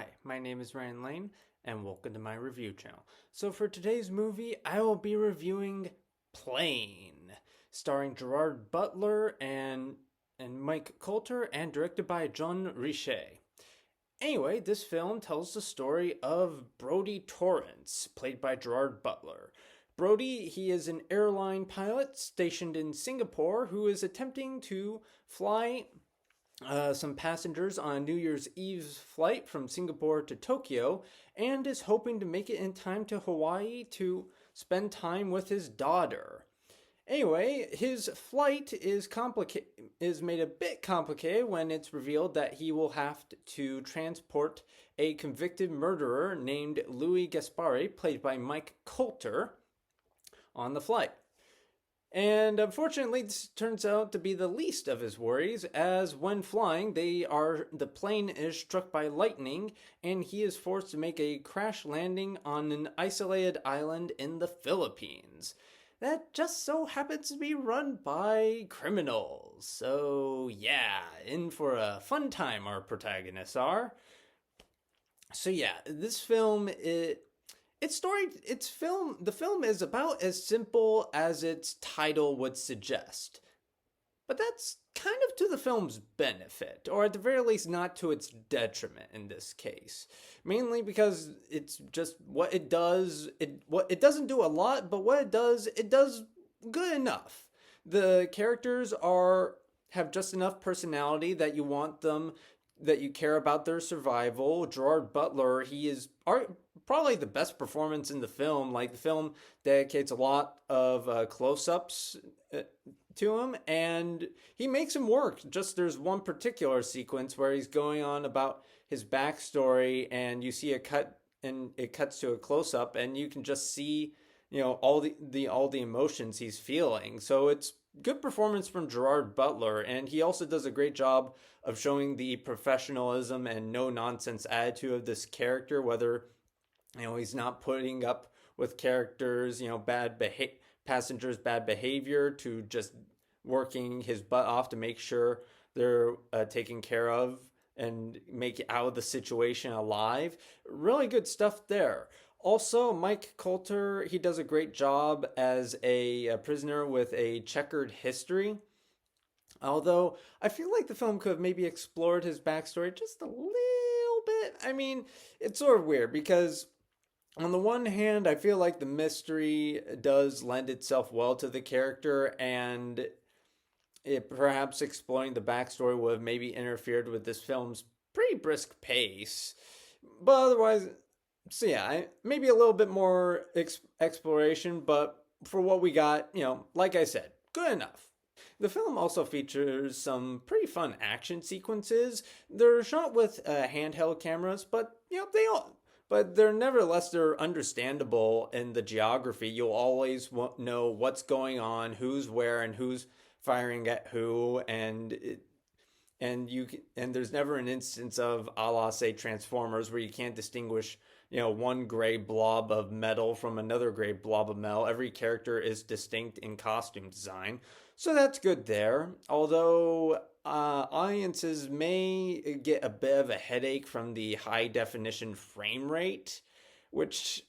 Hi, my name is Ryan Lane, and welcome to my review channel. So for today's movie, I will be reviewing Plane, starring Gerard Butler and Mike Coulter, and directed by John Richet. Anyway, this film tells the story of Brody Torrance, played by Gerard Butler. Brody, he is an airline pilot stationed in Singapore who is attempting to fly some passengers on a New Year's Eve's flight from Singapore to Tokyo and is hoping to make it in time to Hawaii to spend time with his daughter. Anyway, his flight is made a bit complicated when it's revealed that he will have to transport a convicted murderer named Louis Gaspari, played by Mike Coulter, on the flight. And unfortunately, this turns out to be the least of his worries, as when flying, the plane is struck by lightning, and he is forced to make a crash landing on an isolated island in the Philippines. That just so happens to be run by criminals. So yeah, in for a fun time our protagonists are. So yeah, this film the film is about as simple as its title would suggest. But that's kind of to the film's benefit, or at the very least not to its detriment in this case. Mainly because it's just what it does. It doesn't do a lot, but what it does good enough. The characters have just enough personality that you want them, that you care about their survival. Gerard Butler, he is probably the best performance in the film. Like, the film dedicates a lot of close-ups to him, and he makes him work. Just there's one particular sequence where he's going on about his backstory, and you see a cut, and it cuts to a close-up, and you can just see, all the emotions he's feeling. So it's good performance from Gerard Butler, and he also does a great job of showing the professionalism and no nonsense attitude of this character, whether he's not putting up with characters, passengers' bad behavior, to just working his butt off to make sure they're taken care of and make it out of the situation alive. Really good stuff there. Also, Mike Coulter, he does a great job as a prisoner with a checkered history. Although, I feel like the film could have maybe explored his backstory just a little bit. I mean, it's sort of weird because, on the one hand, I feel like the mystery does lend itself well to the character, and it perhaps exploring the backstory would have maybe interfered with this film's pretty brisk pace. But otherwise, so yeah, maybe a little bit more exploration, but for what we got, like I said, good enough. The film also features some pretty fun action sequences. They're shot with handheld cameras, but they're understandable in the geography. You'll always know what's going on, who's where, and who's firing at who, and there's never an instance of, a la, say, Transformers, where you can't distinguish one gray blob of metal from another gray blob of metal. Every character is distinct in costume design, so that's good there. Although audiences may get a bit of a headache from the high definition frame rate, which,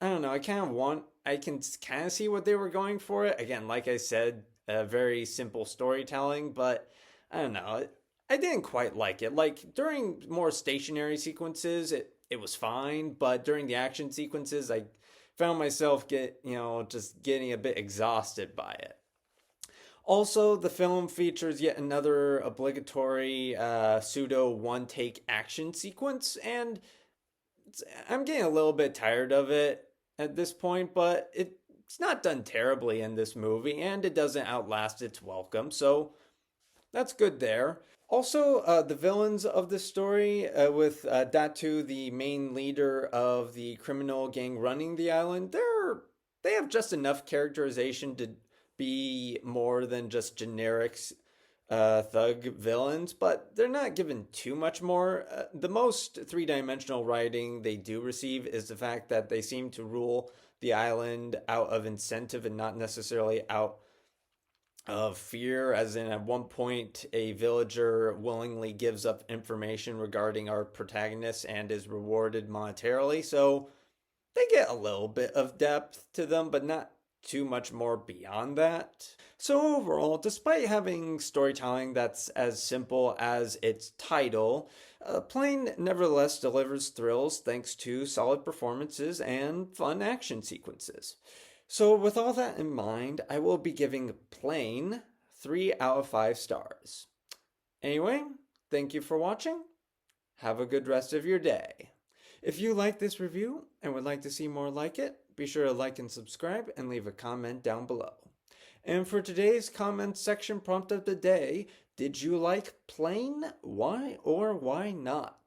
I don't know, I can kind of see what they were going for. It again, like I said, very simple storytelling, but I don't know, I didn't quite like it. Like, during more stationary sequences, it was fine, but during the action sequences, I found myself just getting a bit exhausted by it. Also, the film features yet another obligatory pseudo one-take action sequence, and I'm getting a little bit tired of it at this point, but it's not done terribly in this movie, and it doesn't outlast its welcome, so that's good there. Also, the villains of this story, with Datu, the main leader of the criminal gang running the island, they have just enough characterization to be more than just generic thug villains, but they're not given too much more. The most three-dimensional writing they do receive is the fact that they seem to rule the island out of incentive and not necessarily out of fear, as in at one point a villager willingly gives up information regarding our protagonist and is rewarded monetarily. So they get a little bit of depth to them, but not too much more beyond that. So overall, despite having storytelling that's as simple as its title, Plane nevertheless delivers thrills thanks to solid performances and fun action sequences. So with all that in mind, I will be giving Plane 3 out of 5 stars. Anyway, thank you for watching. Have a good rest of your day. If you like this review and would like to see more like it, be sure to like and subscribe and leave a comment down below. And for today's comment section prompt of the day, did you like Plane? Why or why not?